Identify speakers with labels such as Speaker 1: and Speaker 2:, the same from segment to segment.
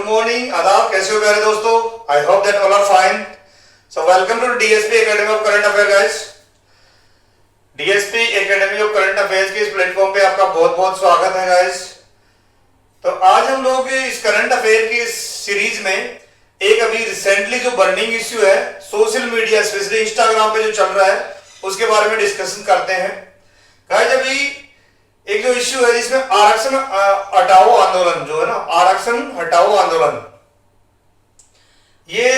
Speaker 1: Morning, आदाब। कैसे हो प्यारे दोस्तों? I hope that all are fine. So welcome to DSP Academy of Current Affair guys. DSP Academy of Current Affairs के इस प्लेटफॉर्म पे आपका बहुत बहुत स्वागत है गाइस। तो आज हम लोग इस करंट अफेयर की सीरीज में एक अभी रिसेंटली जो बर्निंग इश्यू है सोशल मीडिया स्पेशली इंस्टाग्राम पे जो चल रहा है उसके बारे में डिस्कशन करते हैं गाइस। अभी एक जो इश्यू है जिसमें आरक्षण हटाओ आंदोलन जो है ना, आरक्षण हटाओ आंदोलन, ये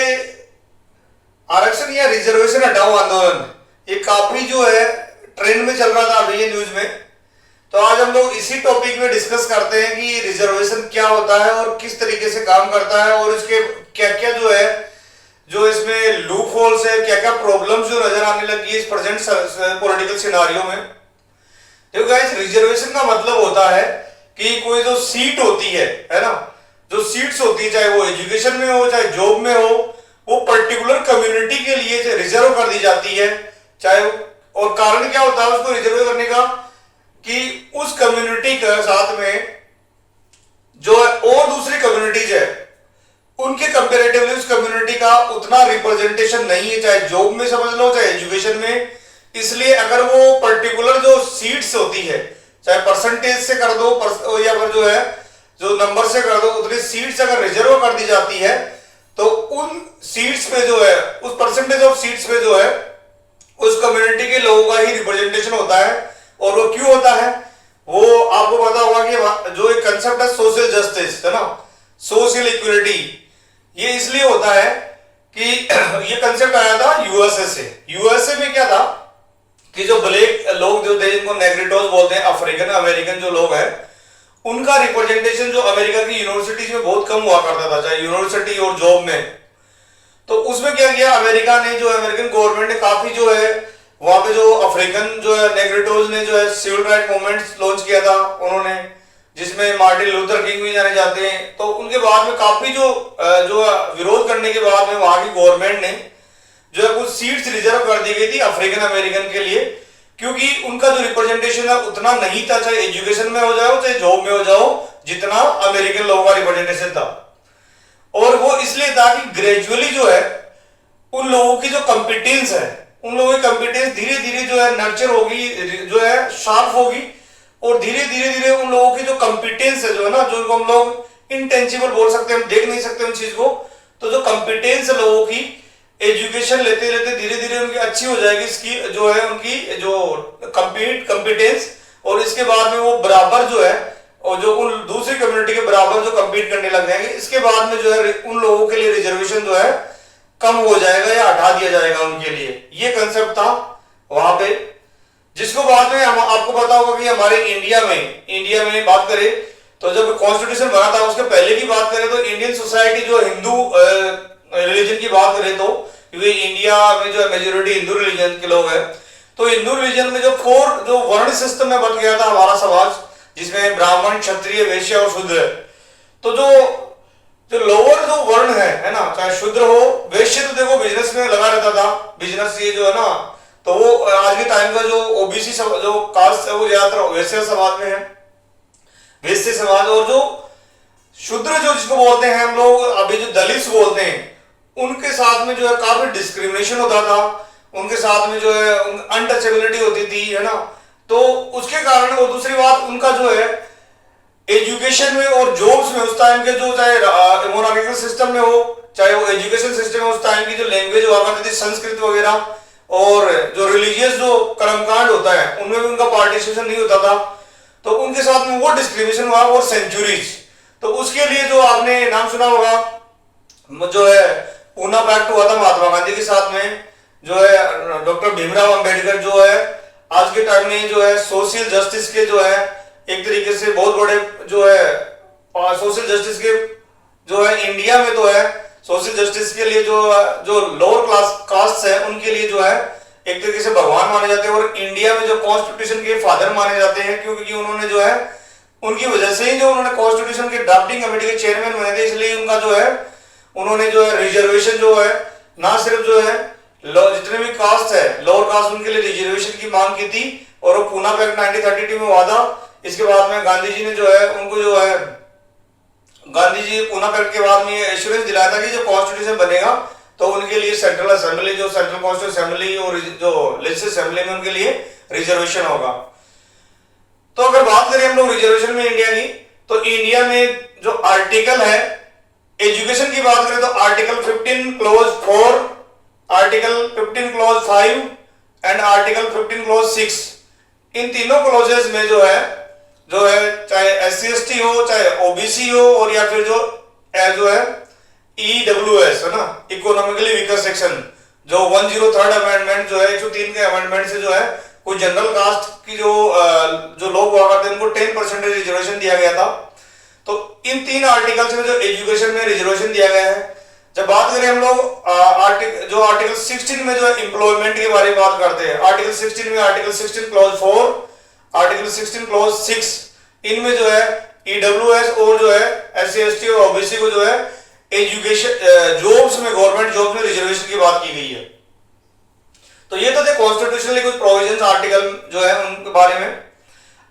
Speaker 1: आरक्षण या रिजर्वेशन हटाओ आंदोलन ये काफी जो है ट्रेंड में चल रहा था अभी ये न्यूज में। तो आज हम लोग इसी टॉपिक में डिस्कस करते हैं कि रिजर्वेशन क्या होता है और किस तरीके से काम करता है और इसके क्या क्या जो है जो इसमें लूप होल्स है, क्या क्या प्रॉब्लम्स जो नजर आने लगी है इस प्रेजेंट पॉलिटिकल सिनारियो में। देखो गाइस, रिजर्वेशन का मतलब होता है कि कोई जो सीट होती है ना, जो सीट्स होती है चाहे वो एजुकेशन में हो चाहे जॉब में हो, वो पर्टिकुलर कम्युनिटी के लिए रिजर्व कर दी जाती है। चाहे और कारण क्या होता है उसको रिजर्व करने का कि उस कम्युनिटी के साथ में जो है और दूसरी कम्युनिटीज है उनके कंपेरेटिवली उस कम्युनिटी का उतना रिप्रेजेंटेशन नहीं है, चाहे जॉब में समझ लो चाहे एजुकेशन में। इसलिए अगर वो पर्टिकुलर जो सीट्स होती है चाहे परसेंटेज से कर दो या फिर जो है जो नंबर से कर दो, उतनी सीट्स अगर रिजर्व कर दी जाती है तो उन सीट्स पे जो है उस परसेंटेज ऑफ सीट्स पे जो है उस कम्युनिटी के लोगों का ही रिप्रेजेंटेशन होता है। और वो क्यों होता है वो आपको पता होगा कि जो एक कंसेप्ट है सोशल जस्टिस है ना, सोशल इक्वलिटी, ये इसलिए होता है कि ये कंसेप्ट आया था यूएसए से। यूएसए में क्या था कि जो ब्लैक लोग जो थे जिनको नेग्रिटोज बोलते हैं, अफ्रीकन अमेरिकन जो लोग हैं, उनका रिप्रेजेंटेशन जो अमेरिका की यूनिवर्सिटीज में बहुत कम हुआ करता था, चाहे यूनिवर्सिटी और जॉब में। तो उसमें क्या किया अमेरिका ने, जो अमेरिकन गवर्नमेंट ने काफी जो है वहां पे जो अफ्रीकन जो है नेग्रिटोज ने जो है सिविल राइट मूवमेंट लॉन्च किया था उन्होंने, जिसमें मार्टिन लूथर किंग भी जाने जाते हैं। तो उनके बाद में काफी जो विरोध करने के बाद में वहां की गवर्नमेंट ने जो है कुछ सीट्स रिजर्व कर दी गई थी अफ्रीकन अमेरिकन के लिए, क्योंकि उनका जो रिप्रेजेंटेशन है उतना नहीं था, चाहे एजुकेशन में हो जाओ चाहे जॉब में हो जाओ, जितना अमेरिकन लोगों का रिप्रेजेंटेशन था। और वो इसलिए था कि ग्रेजुअली जो है उन लोगों की जो कॉम्पिटेंस है, उन लोगों की कॉम्पिटेंस धीरे धीरे जो है नर्चर होगी, जो है शार्प होगी, और धीरे धीरे उन लोगों की जो कॉम्पिटेंस है जो है ना, जो हम लोग इंटेंजिबल बोल सकते हैं, हम देख नहीं सकते उन चीज को, तो जो कॉम्पिटेंस है लोगों की एजुकेशन लेते लेते धीरे धीरे उनकी अच्छी हो जाएगी, इसकी जो है उनकी जो कॉम्पिटेंस, और इसके बाद में वो बराबर जो है और जो उन दूसरी कम्युनिटी के बराबर जो कम्पीट करने लग जाएंगे। इसके बाद में जो है उन लोगों के लिए रिजर्वेशन जो है कम हो जाएगा या हटा दिया जाएगा उनके लिए, ये कंसेप्ट था वहां पे। जिसको बाद में आपको पता होगा कि हमारे इंडिया में बात करें तो जब कॉन्स्टिट्यूशन बना था उसके पहले की बात करें तो इंडियन सोसाइटी जो हिंदू रिलीजन की बात करें तो, क्योंकि इंडिया में जो है मेजोरिटी हिंदू रिलीजन के लोग हैं, तो हिंदू रिलीजन में जो जो वर्ण सिस्टम में बन गया था हमारा समाज, जिसमें ब्राह्मण क्षत्रिय वैश्य और शूद्र, तो जो लोअर जो वर्ण है ना, चाहे शूद्र हो वैश्य, तो देखो बिजनेस में लगा रहता था, बिजनेस ये जो है ना, तो वो आज के टाइम का जो ओबीसी जो कास्ट है वो ज्यादातर वैश्य समाज में है, वैश्य समाज। और जो शूद्र जो जिसको बोलते हैं हम लोग अभी जो दलित बोलते हैं, उनके साथ में जो है काफी डिस्क्रिमिनेशन होता था, उनके साथ में जो है अनटचेबिलिटी होती थी है ना। तो उसके कारण, और दूसरी बात उनका जो है एजुकेशन में और जॉब्स में उस टाइम के जो चाहे मोनार्किकल सिस्टम में हो चाहे वो एजुकेशन सिस्टम में, उस टाइम की जो लैंग्वेज हुआ करती थी संस्कृत वगैरह, और जो रिलीजियस जो कर्मकांड होता है उनमें भी उनका पार्टिसिपेशन नहीं होता था, तो उनके साथ में वो डिस्क्रिमिनेशन हुआ और सेंचुरीज। तो उसके लिए जो आपने नाम सुना होगा जो है पूना पैक्ट हुआ था महात्मा गांधी के साथ में, जो है डॉक्टर भीमराव अंबेडकर जो है आज के टाइम में जो है सोशल जस्टिस के जो है एक तरीके से बहुत बड़े जो है सोशल जस्टिस के जो है इंडिया में तो है सोशल जस्टिस के लिए जो लोअर क्लास कास्ट है उनके लिए जो है एक तरीके से भगवान माने जाते हैं, और इंडिया में जो कॉन्स्टिट्यूशन के फादर माने जाते हैं, क्योंकि उन्होंने जो है उनकी वजह से ही जो उन्होंने कॉन्स्टिट्यूशन के ड्राफ्टिंग कमेटी के चेयरमैन बने थे, इसलिए उनका जो है उन्होंने जो है रिजर्वेशन जो है ना सिर्फ जो है जितने भी कास्ट है लोअर कास्ट उनके लिए रिजर्वेशन की मांग की थी, और वो पूना पैक्ट 1932 में हुआ था। इसके बाद में गांधी जी ने जो है उनको जो है गांधी जी पूना पैक्ट के बाद में ये एश्योरेंस दिलाया था कि जो कॉन्स्टिट्यूशन बनेगा तो उनके लिए सेंट्रल असेंबली, जो सेंट्रल कॉन्स्टिट्यूशन असेंबली और जो लेजिस्लेटिव असेंबली में उनके लिए रिजर्वेशन होगा। तो अगर बात करें हम लोग रिजर्वेशन में इंडिया की, तो इंडिया में जो आर्टिकल है, एजुकेशन की बात करें तो article 15 clause 4, article 15 clause 5 and article 15 clause 6, इन तीनों क्लॉजेस में जो है चाहे SC/ST हो, चाहे OBC हो, और या फिर जो है EWS है ना, इकोनॉमिकली वीकर सेक्शन, जो 103rd अमेंडमेंट जो है 103 के अमेंडमेंट से जो है कुछ जनरल कास्ट की जो लोग हुआ करते हैं उनको 10% रिजर्वेशन दिया गया था। तो इन तीन आर्टिकल्स में जो एजुकेशन में रिजर्वेशन दिया गया है। जब बात करें हम लोग आर्टिकल 16 में जो है एम्प्लॉयमेंट के बारे में बात करते हैं, आर्टिकल 16 में आर्टिकल 16 क्लॉज 4, आर्टिकल 16 क्लॉज 6, इनमें जो है EWS और जो है SC/ST और OBC को जो है एजुकेशन जॉब्स में, गवर्नमेंट जॉब में रिजर्वेशन की बात की गई है। तो ये तो थे कॉन्स्टिट्यूशनली कुछ प्रोविजंस आर्टिकल जो है उनके बारे में।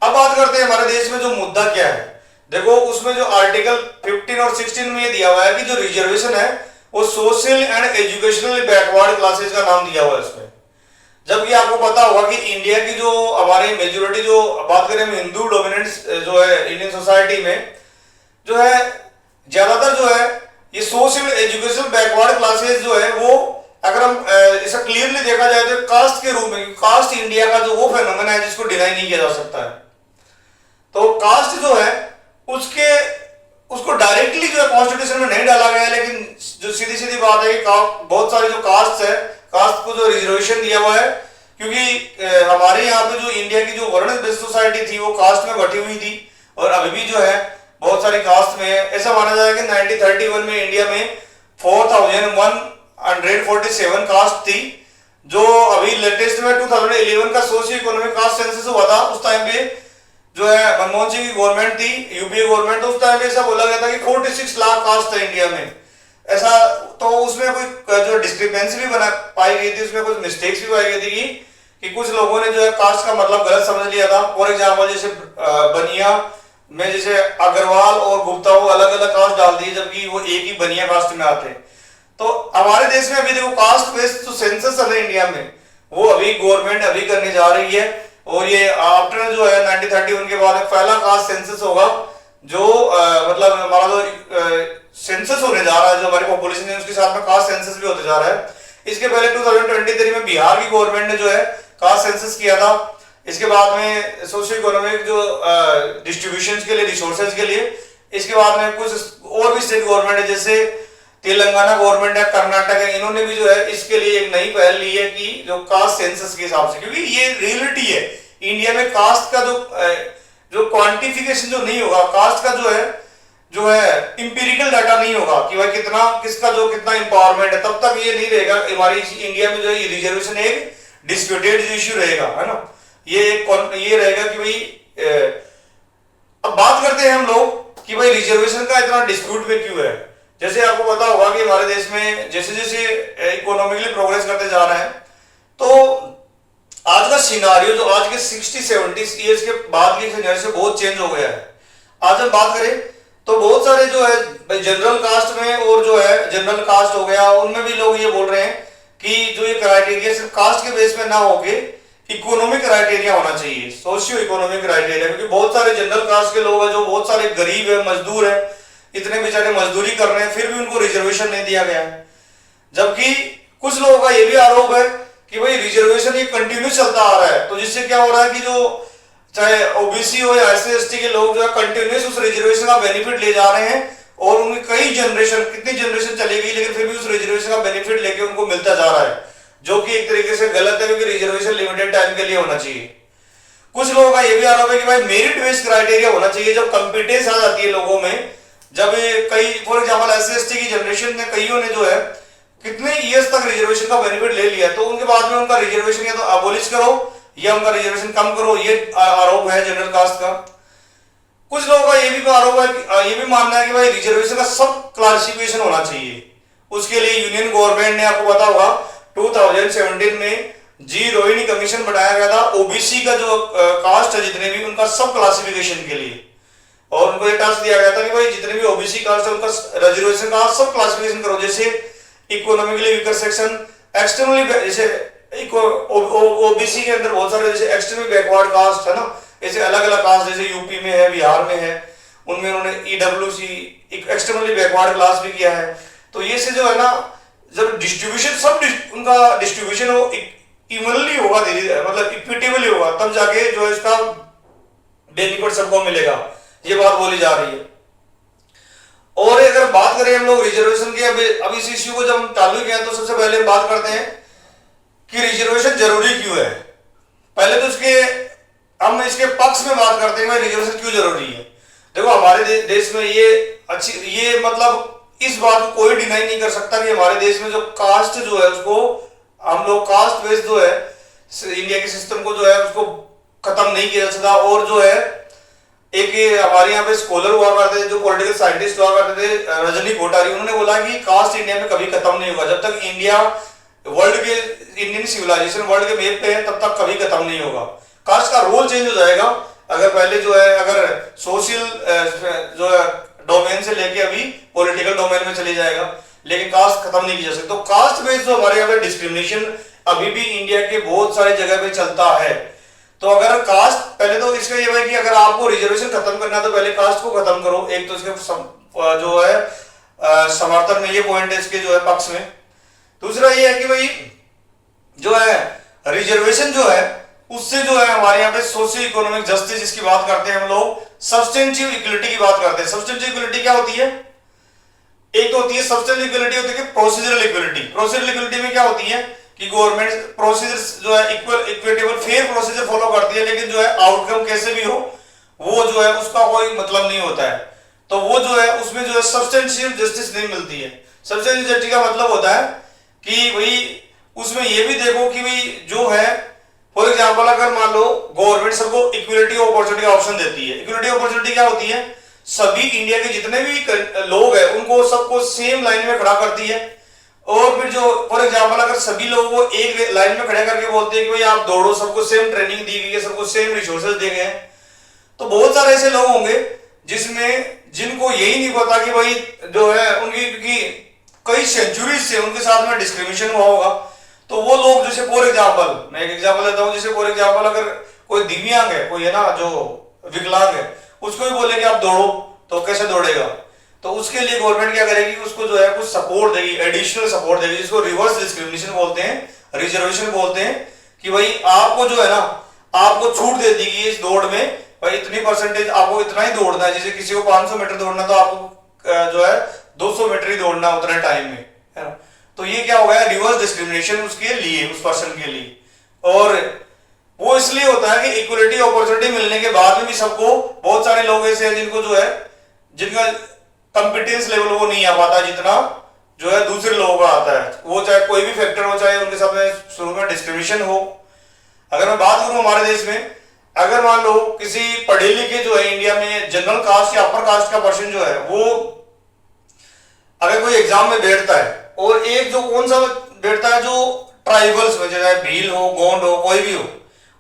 Speaker 1: अब बात करते हैं हमारे देश में जो मुद्दा क्या है। देखो उसमें जो आर्टिकल 15 और 16 में ये दिया हुआ है कि जो रिजर्वेशन है वो social and educationally backward classes का नाम दिया हुआ है इसमें। जबकि आपको पता होगा कि इंडिया की जो हमारी मेजोरिटी, जो बात करें हम हिंदू डोमिनेंस जो है इंडियन सोसाइटी में, जो है ज्यादातर जो है ये सोशल एजुकेशनल बैकवर्ड क्लासेस जो है वो, अगर हम इसे क्लियरली देखा जाए तो कास्ट के रूप में, कास्ट इंडिया का जो वो फेनोमेना है जिसको डिनाई नहीं किया जा सकता है। तो कास्ट जो है उसको डायरेक्टली जो है कॉन्स्टिट्यूशन में नहीं डाला गया है, लेकिन जो सीधी सीधी बात है कि बहुत सारी जो कास्ट है, कास्ट को जो रिजर्वेशन दिया हुआ है, क्योंकि हमारे यहाँ पे जो इंडिया की जो वर्ण बेस्ड सोसाइटी थी वो कास्ट में बटी हुई थी, और अभी भी जो है बहुत सारी कास्ट में है। ऐसा माना जाए कि 1931 में इंडिया में 4147 कास्ट थी, जो अभी लेटेस्ट में 2011 का सोशियो इकोनॉमिक कास्ट सेंसस हुआ था, उस टाइम पे जो है मनमोहन सिंह की गवर्नमेंट थी, यूपीए गवर्नमेंट, उस टाइम पे ऐसा बोला गया था कि 46 लाख कास्ट था इंडिया में। ऐसा तो उसमें कोई जो डिस्क्रिपेंसी भी बना पाई गई थी, उसमें कुछ मिस्टेक्स भी पाई गई थी कि कुछ लोगों ने जो है कास्ट का मतलब गलत समझ लिया था। फॉर एग्जाम्पल जैसे बनिया में जैसे अग्रवाल और गुप्ता वो अलग अलग कास्ट डाल दी, जबकि वो एक ही बनिया कास्ट में आते। तो हमारे देश में अभी देखो कास्ट बेस्ड जो सेंसस है इंडिया में, वो अभी गवर्नमेंट अभी करने जा रही है, और ये आफ्टर जो है 1931 के बाद पहला कास्ट सेंसस होगा, जो मतलब हमारा जो सेंसस होने जा रहा है, जो हमारी पॉपुलेशन है उसके साथ में कास्ट सेंसस भी होते जा रहा है। इसके पहले 2023 में बिहार की गवर्नमेंट ने जो है कास्ट सेंसस किया था। इसके बाद में सोशियो इकोनॉमिक जो डिस्ट्रीब्यूशन के लिए, रिसोर्सेज के लिए, इसके बाद में कुछ और भी स्टेट गवर्नमेंट है, जैसे तेलंगाना गवर्नमेंट है, कर्नाटक है, इन्होंने भी जो है इसके लिए एक नई पहल ली है कि जो कास्ट सेंसस के हिसाब से, क्योंकि ये रियलिटी है इंडिया में कास्ट का जो क्वांटिफिकेशन जो नहीं होगा, कास्ट का जो है इंपीरिकल डाटा नहीं होगा कि भाई किसका कितना एम्पावरमेंट है, तब तक ये नहीं रहेगा हमारी इंडिया में जो है रिजर्वेशन एक डिस्प्यूटेड इश्यू रहेगा, है ना। ये रहेगा कि भाई अब बात करते हैं हम लोग कि भाई रिजर्वेशन का इतना डिस्प्यूट में क्यों है। जैसे आपको पता होगा कि हमारे देश में जैसे जैसे इकोनॉमिकली प्रोग्रेस करते जा रहे हैं, तो आज का सिनारियो जो आज के 60-70 ईयर्स के बाद के सिनारियो से बहुत चेंज हो गया है। आज हम बात करें तो बहुत सारे जो है जनरल कास्ट में, और जो है जनरल कास्ट हो गया, उनमें भी लोग ये बोल रहे हैं कि जो ये क्राइटेरिया सिर्फ कास्ट के बेस पे ना होके इकोनॉमिक क्राइटेरिया होना चाहिए, सोशियो इकोनॉमिक क्राइटेरिया, क्योंकि बहुत सारे जनरल कास्ट के लोग हैं जो बहुत सारे गरीब है, मजदूर है, इतने बेचारे मजदूरी कर रहे हैं, फिर भी उनको रिजर्वेशन नहीं दिया गया है। जबकि कुछ लोगों का ये भी आरोप है कि भाई रिजर्वेशन ये कंटिन्यू चलता आ रहा है, तो जिससे क्या हो रहा है कि जो चाहे ओबीसी हो या SC/ST के लोग जो है कंटिन्यूस उस रिजर्वेशन का बेनिफिट ले जा रहे हैं, और उनकी कई जनरेशन, कितनी जनरेशन चलेगी, लेकिन फिर भी उस रिजर्वेशन का बेनिफिट लेके उनको मिलता जा रहा है, जो कि एक तरीके से गलत है, क्योंकि रिजर्वेशन लिमिटेड टाइम के लिए होना चाहिए। कुछ लोगों का यह भी आरोप है कि भाई मेरिट बेस्ड क्राइटेरिया होना चाहिए, जब कंपिटेंस आ जाती है लोगों में, जब कई फॉर एग्जाम्पल SC/ST की जनरेशन में कईयों ने जो है कितने ईयर्स तक रिजर्वेशन का बेनिफिट ले लिया, तो उनके बाद में उनका रिजर्वेशन या तो अबोलिश करो या उनका रिजर्वेशन कम करो, ये आरोप है जनरल कास्ट का। कुछ लोगों का ये भी आरोप है कि ये भी मानना है कि भाई रिजर्वेशन का सब क्लासिफिकेशन होना चाहिए। उसके लिए यूनियन गवर्नमेंट ने, आपको पता होगा 2017 में जी रोहिणी कमीशन बनाया गया था, ओबीसी का जो कास्ट है जितने भी, उनका सब क्लासिफिकेशन के लिए, और उनको ये टास्क दिया गया था कि भाई जितने भी ओबीसी कास्ट है उनका रिजर्वेशन का सब क्लासिफिकेशन करो, जैसे इकोनॉमिकली वीकर सेक्शन, एक्सटर्नली जैसे ओबीसी के अंदर बहुत सारे जैसे एक्सटर्नली बैकवर्ड कास्ट है ना, जैसे अलग अलग कास्ट जैसे यूपी में है, बिहार में है, उनमें उन्होंने ईडब्ल्यूसी एक्सटर्नली बैकवर्ड क्लास भी किया है। तो ये से जो है ना, जब डिस्ट्रीब्यूशन सब उनका डिस्ट्रीब्यूशन हो इवनली होगा, धीरे मतलब इक्विटेबली होगा, तब जाके जो है इसका बेनिफिट सबको मिलेगा, ये बात बोली जा रही है। और अगर बात करें हम लोग रिजर्वेशन के, अब इस इश्यू को जब हम चालू किया तो सबसे पहले हम बात करते हैं कि रिजर्वेशन जरूरी क्यों है। पहले तो हम इसके पक्ष में बात करते हैं कि रिजर्वेशन क्यों जरूरी है। देखो हमारे देश में ये मतलब इस बात को कोई डिनाई नहीं कर सकता कि हमारे देश में जो कास्ट जो है उसको हम लोग कास्ट बेस्ड जो है इंडिया के सिस्टम को जो है उसको खत्म नहीं किया जा सकता। और जो है एक हमारे यहाँ पे स्कॉलर हुआ करते थे, जो पॉलिटिकल साइंटिस्ट हुआ करते थे, रजनी कोठारी, उन्होंने बोला कि कास्ट इंडिया में कभी खत्म नहीं होगा। जब तक इंडिया वर्ल्ड के इंडियन सिविलाइजेशन वर्ल्ड के मैप पे है तब तक कभी खत्म नहीं होगा। कास्ट का रोल चेंज हो जाएगा। अगर पहले जो है अगर सोशल जो है डोमेन से लेके अभी पॉलिटिकल डोमेन में चले जाएगा, लेकिन कास्ट खत्म नहीं की जा सकती। तो कास्ट बेस्ड जो हमारे यहाँ पे डिस्क्रिमिनेशन अभी भी इंडिया के बहुत सारी जगह पे चलता है। तो अगर कास्ट पहले तो इसका ये है कि अगर आपको रिजर्वेशन खत्म करना है तो पहले कास्ट को खत्म करो। एक तो इसके जो है समर्थन में ये पॉइंट है इसके जो है पक्ष में। दूसरा ये है कि भाई जो है रिजर्वेशन जो है उससे जो है हमारे यहाँ पे सोशियो इकोनॉमिक जस्टिस जिसकी बात करते हैं हम लोग, सब्सटेंटिव इक्वलिटी की बात करते हैं। सब्सटेंटिव इक्वलिटी क्या होती है? एक तो होती है सब्सटेंटिव इक्वलिटी, होती है प्रोसीजरल इक्वलिटी। प्रोसीजरल इक्वलिटी में क्या होती है कि गवर्नमेंट प्रोसीजर जो है इक्विटेबल फेयर प्रोसीजर फॉलो करती है, लेकिन जो है आउटकम कैसे भी हो वो जो है उसका कोई मतलब नहीं होता है। तो वो जो है उसमें जो है सब्सटेंशियल जस्टिस नहीं मिलती है। सब्सटेंशियल जस्टिस का मतलब होता है कि भाई उसमें ये भी देखो कि भाई जो है फॉर एग्जांपल अगर मान लो गवर्नमेंट सबको इक्वलिटी अपॉर्चुनिटी का ऑप्शन देती है। इक्वलिटी अपॉर्चुनिटी क्या होती है? सभी इंडिया के जितने भी लोग हैं उनको सबको सेम लाइन में खड़ा करती है। और फिर जो फॉर एग्जांपल अगर सभी लोगों को एक लाइन में खड़े करके बोलते हैं कि भाई आप दौड़ो, सबको सेम ट्रेनिंग दी गई है, सबको सेम रिसोर्सेज दिए गए हैं, तो बहुत सारे ऐसे लोग होंगे जिनको यही नहीं पता कि भाई जो है उनकी क्योंकि कई सेंचुरीज से उनके साथ में डिस्क्रिमिनेशन हुआ होगा। तो वो लोग जैसे फॉर एग्जांपल मैं एक एग्जांपल देता हूं, जैसे फॉर एग्जांपल अगर कोई दिव्यांग है, कोई है ना जो विकलांग है, उसको भी बोले कि आप दौड़ो तो कैसे दौड़ेगा? तो उसके लिए गवर्नमेंट क्या करेगी, उसको जो है कुछ सपोर्ट देगी, एडिशनल सपोर्ट देगी, जिसको रिवर्स डिस्क्रिमिनेशन बोलते हैं, रिजर्वेशन बोलते हैं। कि भाई आपको जो है ना आपको छूट दे दी गई इस दौड़ में, भाई इतनी परसेंटेज आपको इतना ही दौड़ना है। जैसे किसी को 500 मीटर दौड़ना तो आपको जो है 200 मीटर ही दौड़ना उतने टाइम में, है ना। तो ये क्या हो गया, रिवर्स डिस्क्रिमिनेशन उसके लिए, उस पर्सन के लिए। और वो इसलिए होता है कि इक्वलिटी अपॉर्चुनिटी मिलने के बाद में भी सबको, बहुत सारे लोग ऐसे हैं जिनको जो है जिनका कॉम्पिटेंस लेवल वो नहीं आ पाता जितना जो है दूसरे लोगों का आता है। वो चाहे कोई भी फैक्टर हो, चाहे उनके साथ में शुरू में डिस्क्रिमिनेशन हो। अगर मैं बात करूं हमारे देश में, अगर मान लो किसी पढ़े लिखे जो है इंडिया में जनरल कास्ट या अपर कास्ट का पर्सन जो है वो अगर कोई एग्जाम में बैठता है, और एक जो कौन सा बैठता है जो ट्राइबल्स में, चाहे भील हो, गोंड हो, कोई भी हो,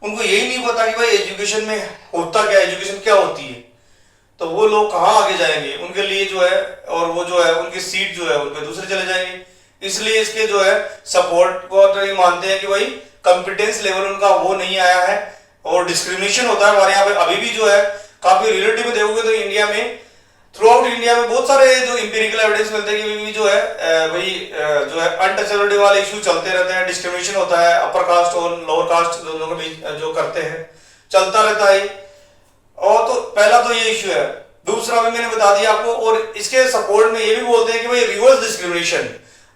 Speaker 1: उनको यही नहीं पता कि भाई एजुकेशन में होता क्या, एजुकेशन क्या होती है, तो वो लोग कहाँ आगे जाएंगे? उनके लिए जो है, और वो जो है उनकी सीट जो है उन पे दूसरे चले जाएंगे। इसलिए इसके जो है सपोर्ट को तो ये मानते हैं कि भाई कॉम्पिटेंस लेवल उनका वो नहीं आया है, और डिस्क्रिमिनेशन होता है हमारे यहाँ पे अभी भी। जो है काफी रिलेटिव में देखोगे तो इंडिया में, थ्रू आउट इंडिया में बहुत सारे जो इंपेरिकल एविडेंस मिलते हैं कि जो है भाई जो है अनटचेबिलिटी वाले इशू चलते रहते हैं, डिस्क्रिमिनेशन होता है, अपर कास्ट और लोअर कास्ट दोनों के बीच जो करते हैं चलता रहता है। और तो पहला तो ये इशू है। दूसरा भी मैंने बता दिया आपको, और इसके सपोर्ट में ये भी बोलते हैं कि भाई रिवर्स डिस्क्रिमिनेशन,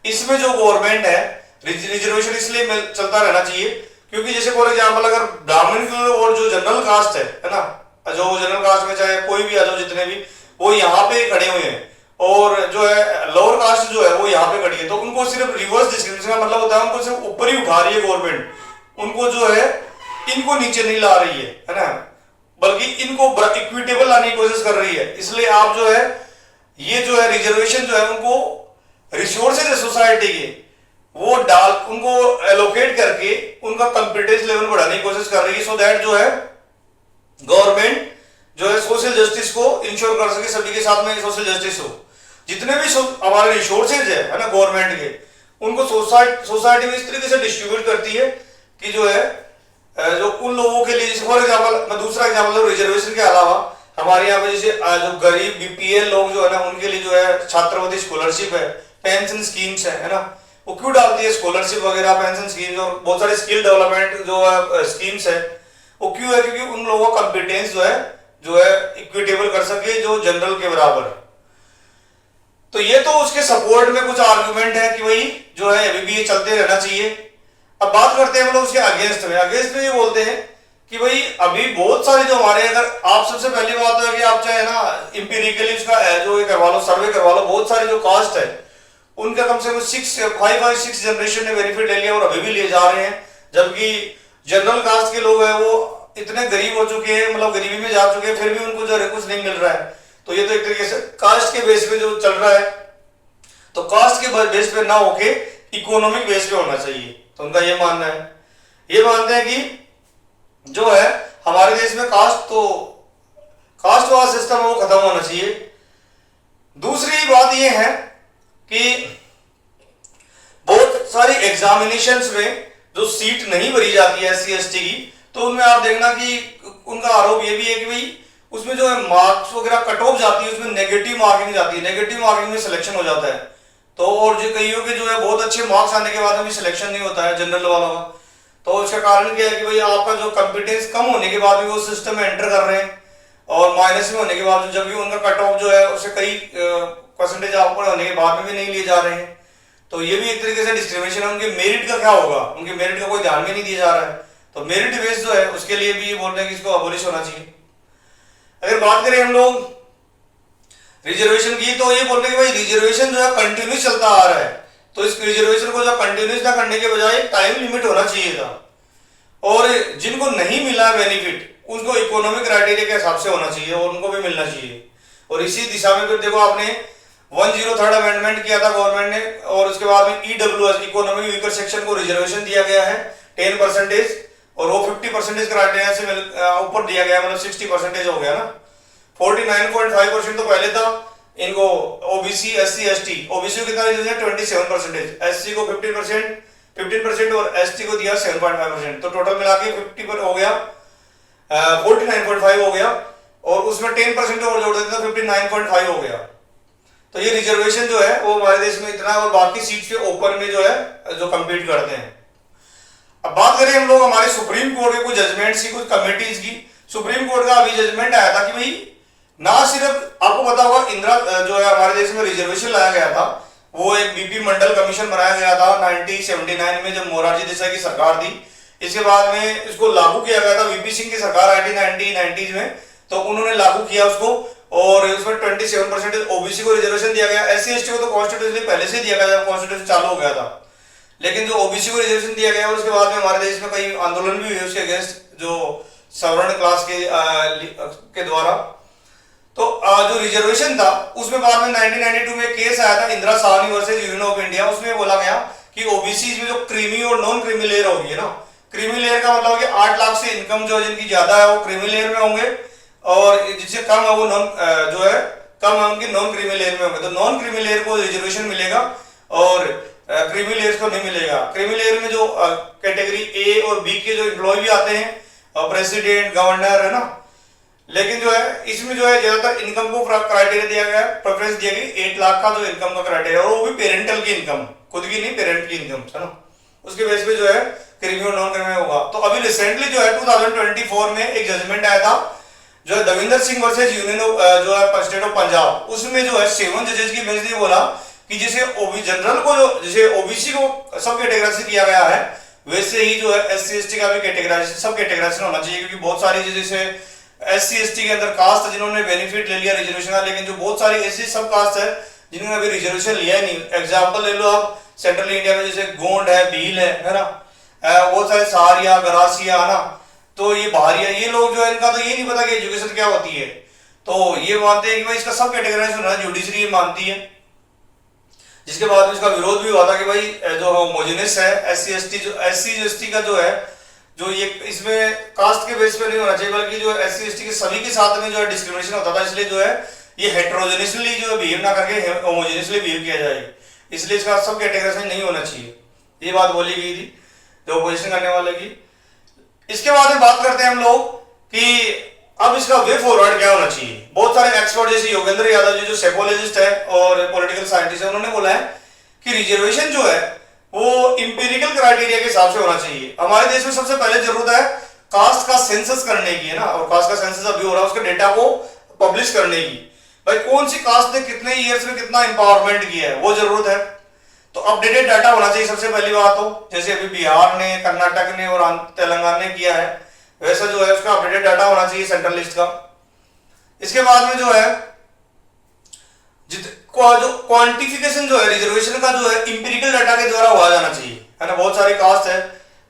Speaker 1: इसमें जो गवर्नमेंट है रिजर्वेशन इसलिए चलता रहना चाहिए क्योंकि जैसे फॉर एग्जांपल अगर ब्राह्मण और जो जनरल कास्ट है ना, जो जनरल कास्ट में चाहे कोई भी आ जाओ, जितने भी वो यहाँ पे खड़े हुए हैं, और जो है लोअर कास्ट जो है वो यहाँ पे खड़ी है, तो उनको सिर्फ रिवर्स डिस्क्रिमिनेशन का मतलब होता है उनको सिर्फ ऊपर ही उठा रही है गवर्नमेंट, उनको जो है इनको नीचे नहीं ला रही है ना, बल्कि इनको इक्विटेबल लाने की कोशिश कर रही है। इसलिए आप जो है ये जो है रिजर्वेशन जो है उनको रिसोर्सेज है सोसाइटी के वो उनको एलोकेट करके उनका कॉम्पिटेंस लेवल बढ़ाने की कोशिश कर रही है, सो दैट जो है गवर्नमेंट जो है सोशल जस्टिस को इंश्योर कर सके, सभी के साथ में सोशल जस्टिस हो। जितने भी हमारे रिसोर्सेज है ना गवर्नमेंट के, उनको सोसाइटी में इस तरीके से डिस्ट्रीब्यूट करती है कि जो है जो उन लोगों के लिए, जैसे फॉर एग्जाम्पल मैं दूसरा एग्जाम्पल रिजर्वेशन के अलावा हमारे यहाँ पे जैसे जो गरीब बीपीएल लोग जो है ना, उनके लिए जो है छात्रवृत्ति स्कॉलरशिप है, पेंशन स्कीम्स है ना, वो क्यों डालती है स्कॉलरशिप वगैरह, पेंशन स्कीम्स और बहुत सारे स्किल डेवलपमेंट जो है स्कीम्स है, वो क्यों है? क्योंकि उन लोगों का कॉम्पिटेंस जो है इक्विटेबल कर सके जो जनरल के बराबर। तो ये तो उसके सपोर्ट में कुछ आर्गुमेंट है कि भाई जो है अभी भी ये चलते रहना चाहिए। अब बात करते हैं हम लोग उसके अगेंस्ट में ये बोलते हैं कि भाई अभी बहुत सारे जो हमारे, अगर आप सबसे पहली बात है कि आप चाहे ना इंपीरिकली उसका जो ये करवा लो, सर्वे करवा लो, बहुत सारे जो कास्ट है उनका कम से कम 6 जनरेशन ने बेनिफिट ले लिया और अभी भी ले जा रहे हैं, जबकि जनरल कास्ट के लोग हैं वो इतने गरीब हो चुके हैं, मतलब गरीबी में जा चुके हैं, फिर भी उनको जो है कुछ नहीं मिल रहा है। तो ये तो एक तरीके से कास्ट के बेस पे जो चल रहा है, तो कास्ट के बेस पे ना होके इकोनॉमिक बेस पे होना चाहिए। तो उनका ये मानना है, ये मानते हैं कि जो है हमारे देश में कास्ट वाला सिस्टम है वो खत्म होना चाहिए। दूसरी बात ये है कि बहुत सारी एग्जामिनेशंस में जो सीट नहीं भरी जाती है SC ST की, तो उनमें आप देखना कि उनका आरोप ये भी है कि भाई उसमें जो है मार्क्स वगैरह कट ऑफ जाती है, उसमें नेगेटिव मार्किंग जाती है, नेगेटिव मार्किंग में सिलेक्शन हो जाता है। तो और जो कईयों के जो है बहुत अच्छे मार्क्स आने के बाद भी सिलेक्शन नहीं होता है जनरल वालों का। तो इसका कारण क्या है कि भाई आपका जो कॉम्पिटेंस कम होने के बाद भी वो सिस्टम में एंटर कर रहे हैं, और माइनस में होने के बाद जब भी उनका कट ऑफ जो है उससे कई परसेंटेज ऊपर होने के बाद में भी नहीं लिए जा रहे हैं। तो ये भी एक तरीके से डिस्क्रिमिनेशन है। उनके मेरिट का क्या होगा, उनके मेरिट का कोई ध्यान भी नहीं दिया जा रहा है। तो मेरिट बेस जो है उसके लिए भी ये बोल रहे हैं कि इसको अबोलिश होना चाहिए। अगर बात करें हम लोग रिजर्वेशन की, तो ये बोल रहे हैं कि भाई रिजर्वेशन जो है कंटिन्यूस चलता आ रहा है, तो इस रिजर्वेशन को जो कंटिन्यूस ना करने के बजाय टाइम लिमिट होना चाहिए था, और जिनको नहीं मिला बेनिफिट उनको इकोनॉमिक क्राइटेरिया के हिसाब से होना चाहिए और उनको भी मिलना चाहिए। और इसी दिशा में फिर देखो आपने 103rd अमेंडमेंट किया था गवर्नमेंट ने, और उसके बाद में EWS इकोनॉमिक वीकर सेक्शन को रिजर्वेशन दिया गया है 10%, और वो 50% क्राइटेरिया से ऊपर दिया गया, मतलब 60% हो गया ना। 49.5% तो पहले था इनको OBC SC ST, OBC को कितना दिया 27%, SC को 15% और ST को दिया 7.5%, तो टोटल मिला के 50 पर हो गया, 49.5 हो गया, और उसमें 10% और जोड़ देते तो 59.5 हो गया। तो ये रिजर्वेशन जो है वो हमारे देश में इतना है, और बाकी सीट के ओपन में जो है जो कम्पीट करते हैं। अब बात करें हम लोग हमारे सुप्रीम कोर्ट के कुछ जजमेंट्स की, कुछ कमिटीज की। सुप्रीम कोर्ट का अभी जजमेंट आया था कि भाई ना सिर्फ आपको पता होगा इंदिरा जो है हमारे देश में रिजर्वेशन लाया गया था, वो एक बीपी मंडल कमीशन बनाया गया था 1979 में जब मोरारजी देसाई की सरकार थी। इसके बाद में इसको लागू किया गया था वीपी सिंह की सरकार 1990s में, तो उन्होंने लागू किया उसको, और उसमें 27% ओबीसी को रिजर्वेशन दिया गया। SC ST को तो कॉन्स्टिट्यूशन पहले से दिया गया जब कॉन्स्टिट्यूशन चालू हो गया था, लेकिन जो ओबीसी को रिजर्वेशन दिया गया और उसके बाद में हमारे देश में कई आंदोलन भी हुए उसके अगेंस्ट जो सवर्ण क्लास के द्वारा। तो जो रिजर्वेशन था उसमें बाद में 1992 में केस आया था Indira Sahni versus union of India. उसमें बोला गया कि ओबीसी में जो क्रीमी और नॉन क्रीमी लेयर होगी है ना, क्रीमी लेयर का मतलब कि 8 लाख से इनकम जो जिनकी ज्यादा है वो क्रीमी लेयर में होंगे, और जिससे कम है वो जो है कम है उनकी नॉन क्रीमी लेयर में होंगे। तो नॉन क्रीमी लेयर को रिजर्वेशन मिलेगा और क्रीमी लेयर को नहीं मिलेगा। क्रीमी लेयर में जो कैटेगरी A और B के जो एम्प्लॉय भी आते हैं, प्रेसिडेंट, गवर्नर है ना, लेकिन जो है इसमें जो है ज्यादातर इनकम को क्राइटेरिया दिया गया, प्रेफरेंस दिया गई 8 लाख का जो इनकम का क्राइटेरिया, और वो भी पेरेंटल की इनकम, खुद की नहीं पेरेंट की इनकम है ना, उसके बेस पे जो है क्रीमी और नॉन क्रीमी होगा। तो अभी रिसेंटली जो है 2024 में एक जजमेंट आया था जो है दविंदर सिंह वर्सेस यूनियन जो है स्टेट ऑफ पंजाब। उसमें जो है 7 जजेस की बेंच ने बोला कि जैसे जनरल को जो जैसे ओबीसी को सब कैटेगराइज किया गया है, वैसे ही जो है SC ST का भी कैटेगराइजेशन सब कैटेगराइजेशन होना चाहिए, क्योंकि बहुत सारी जैसे SC ST के अंदर कास्ट जिन्होंने बेनिफिट ले लिया रिजर्वेशन का, लेकिन जो बहुत सारी ऐसी सब कास्ट है जिन्होंने अभी रिजर्वेशन लिया ही नहीं। एग्जांपल ले लो आप सेंट्रल इंडिया में जैसे गोंड है, भील है ना, बहुत सारे सहारिया, गरासिया है ना, तो ये भारिया, ये लोग जो है इनका तो ये नहीं पता कि एजुकेशन क्या होती है, तो ये मानते हैं कि भाई इसका सब कैटेगराइजेशन होना, जुडिशरी मानती है। जिसके बाद में इसका विरोध भी हुआ था कि भाई जो होमोजेनियस है SC ST का जो है जो ये इसमें कास्ट के बेस पे नहीं होना चाहिए, बल्कि जो SC ST के सभी के साथ में जो है डिस्क्रिमिनेशन होता था, इसलिए जो है ये हेट्रोजेनियसली जो है बिहेव ना करके होमोजेनियसली बिहेव किया जाए, इसलिए इसका सब कैटेगराइजेशन नहीं होना चाहिए। ये बात बोली गई थी जो ऑपोजिशन करने वाले की। इसके बाद में बात करते हैं हम लोग कि अब इसका वे फॉरवर्ड क्या होना चाहिए। बहुत सारे एक्सपर्ट जैसे योगेंद्र यादव जी जो साइकोलॉजिस्ट है और पॉलिटिकल साइंटिस्ट है, उन्होंने बोला है कि रिजर्वेशन जो है वो इंपीरिकल क्राइटेरिया के हिसाब से होना चाहिए। हमारे देश में सबसे पहले जरूरत है कास्ट का सेंसस करने की, है ना, और कास्ट का सेंसस अभी हो रहा है, उसके डेटा को पब्लिश करने की। भाई कौन सी कास्ट ने कितने ईयर्स में कितना एम्पावरमेंट किया है वो जरूरत है। तो अपडेटेड डाटा होना चाहिए सबसे पहली बात। तो जैसे अभी बिहार ने, कर्नाटक ने और तेलंगाना ने किया है, वैसा जो है उसका अपडेटेड डाटा होना चाहिए सेंट्रल लिस्ट का। इसके बाद में जो है जो क्वांटिफिकेशन जो है रिजर्वेशन का जो है इंपीरिकल डाटा के द्वारा हुआ जाना चाहिए, है ना। बहुत सारे कास्ट है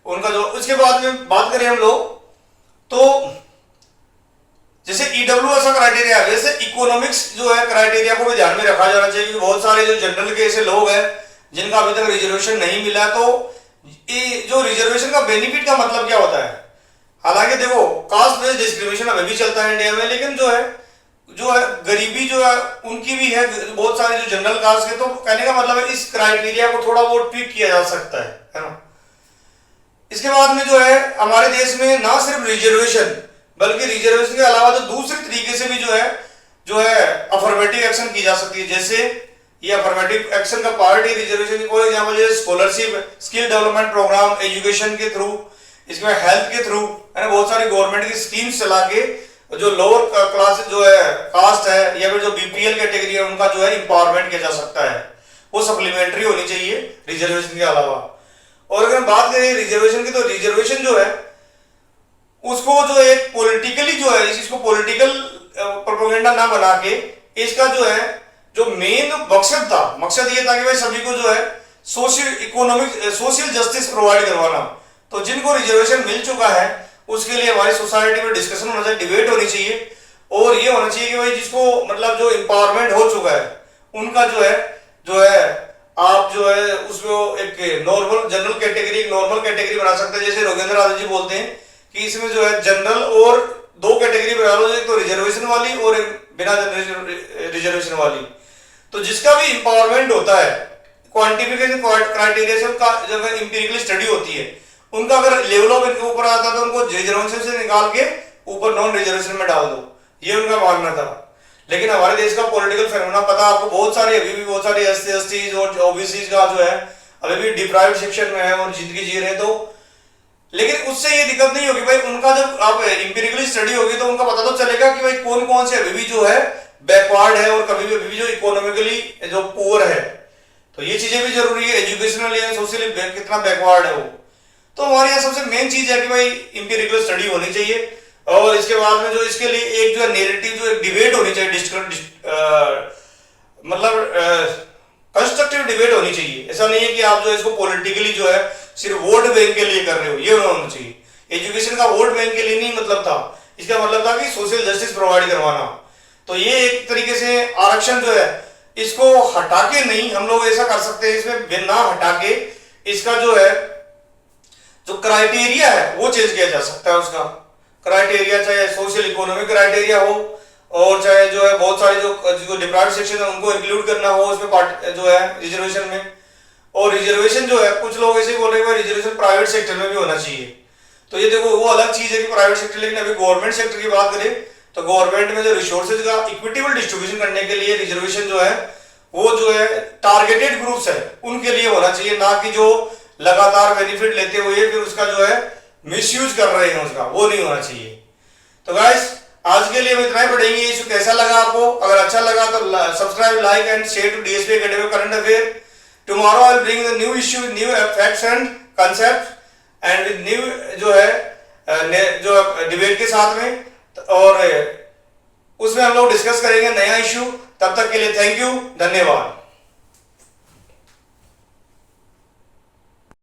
Speaker 1: उनका जो। उसके बाद में बात करें हम लोग तो जैसे EWS का क्राइटेरिया है, वैसे इकोनॉमिक्स जो है क्राइटेरिया को भी ध्यान में रखा जाना चाहिए। बहुत सारे जो जनरल के ऐसे लोग हैं जिनका अभी तक रिजर्वेशन नहीं मिला, तो ये जो रिजर्वेशन का बेनिफिट का मतलब क्या होता है। हालांकि देखो कास्ट बेस्ड डिस्क्रिमिनेशन अभी भी चलता है इंडिया में, लेकिन जो है गरीबी जो है उनकी भी है बहुत सारे जो जनरल कास्ट के। तो कहने का मतलब है इस क्राइटेरिया को थोड़ा बहुत ट्वीक किया जा सकता है ना। इसके बाद में जो है हमारे देश में ना सिर्फ रिजर्वेशन बल्कि रिजर्वेशन के अलावा तो दूसरे तरीके से भी जो है अफर्मेटिव एक्शन की जा सकती है। जैसे ये अफर्मेटिव एक्शन का पार्ट है रिजर्वेशन की। फॉर एग्जाम्पल जैसे scholarship, skill development program, education के थ्रू, इसके बाद हेल्थ के थ्रू, है ना, बहुत सारी गवर्नमेंट की स्कीम्स चला के जो लोअर क्लास जो है कास्ट है या फिर जो BPL कैटेगरी है उनका जो है एम्पावरमेंट किया जा सकता है। वो सप्लीमेंट्री होनी चाहिए रिजर्वेशन के अलावा। और अगर बात करें रिजर्वेशन की, तो रिजर्वेशन जो है उसको जो एक पॉलिटिकली जो है इस चीज को पॉलिटिकल प्रोपेगेंडा ना बना के इसका जो है जो मेन मकसद ये था कि भाई सभी को जो है सोशल जस्टिस प्रोवाइड करवाना। तो जिनको रिजर्वेशन मिल चुका है उसके लिए हमारी सोसाइटी में डिस्कशन होना चाहिए, डिबेट होनी चाहिए, और ये होना चाहिए कि भाई जिसको मतलब जो एम्पावरमेंट हो चुका है उनका जो है आप जो है उसको एक नॉर्मल कैटेगरी बना सकते हैं। जैसे योगेंद्र यादव जी बोलते हैं कि इसमें जो है जनरल और 2 कैटेगरी बना लो, एक तो रिजर्वेशन वाली और बिना रिजर्वेशन वाली। तो जिसका भी एम्पावरमेंट होता है क्वांटिफिकेशन क्राइटेरिया से उनका जब इंपीरिकल स्टडी होती है, उनका अगर लेवल ऑफ इनके ऊपर आता है तो उनको रिजर्वेशन से निकाल के ऊपर नॉन रिजर्वेशन में डाल दो, ये उनका मानना था। लेकिन हमारे देश का पॉलिटिकल फेनोमेना पता आपको, बहुत सारे अभी भी बहुत सारे SC ST और OBC का जो है अभी भी डिप्राइव्ड सेक्शन में है और जिंदगी जी रहे हैं। तो लेकिन उससे ये दिक्कत नहीं होगी भाई, उनका जब आप इंपीरिकली स्टडी होगी तो उनका पता तो चलेगा कि भाई कौन कौन से अभी भी जो है बैकवर्ड है और कभी भी अभी भी जो इकोनॉमिकली जो पुअर है। तो ये चीजें भी जरूरी है, एजुकेशनली एंड सोशली कितना बैकवर्ड है वो। तो हमारे यहाँ सबसे मेन चीज है कि भाई इंपीरिकल स्टडी होनी चाहिए, और इसके बाद में जो इसके लिए एक जो है नेरेटिव जो एक डिबेट होनी चाहिए, मतलब कंस्ट्रक्टिव डिबेट होनी चाहिए। ऐसा नहीं है कि आप जो है इसको पॉलिटिकली जो है सिर्फ वोट बैंक के लिए कर रहे हो, ये होना चाहिए। एजुकेशन का वोट बैंक के लिए नहीं मतलब था, इसका मतलब था कि सोशल जस्टिस प्रोवाइड करवाना। तो ये एक तरीके से आरक्षण जो है इसको हटा के नहीं, हम लोग ऐसा कर सकते हैं इसमें बिना हटा के इसका जो है जो क्राइटेरिया है वो चेंज किया जा सकता है। उसका क्राइटेरिया चाहे सोशल इकोनॉमिक क्राइटेरिया हो और चाहे जो है बहुत सारे जो डिप्राइव्ड सेक्शन है उनको इंक्लूड करना हो उसमें पार्ट जो है रिजर्वेशन में। और रिजर्वेशन जो है कुछ लोग ऐसे बोल रहे हैं रिजर्वेशन प्राइवेट सेक्टर में भी होना चाहिए। तो ये देखो वो अलग चीज है कि प्राइवेट सेक्टर, लेकिन अभी गवर्नमेंट सेक्टर की बात करें तो गवर्नमेंट में जो रिसोर्सेज का इक्विटेबल डिस्ट्रीब्यूशन करने के लिए रिजर्वेशन जो है वो जो है टारगेटेड ग्रुप्स है उनके लिए होना चाहिए, ना कि जो लगातार बेनिफिट लेते हुए फिर उसका जो है मिसयूज कर रहे हैं उसका, वो नहीं होना चाहिए। तो गाइस आज के लिए हम इतना ही पढ़ेंगे। इशू कैसा लगा आपको? अगर अच्छा लगा तो subscribe, like and share to DSP Academy Current Affair. Tomorrow I will bring the new issue, new facts and concept and with new जो है जो डिबेट के साथ में, और उसमें हम लोग डिस्कस करेंगे नया इशू। तब तक के लिए थैंक यू, धन्यवाद।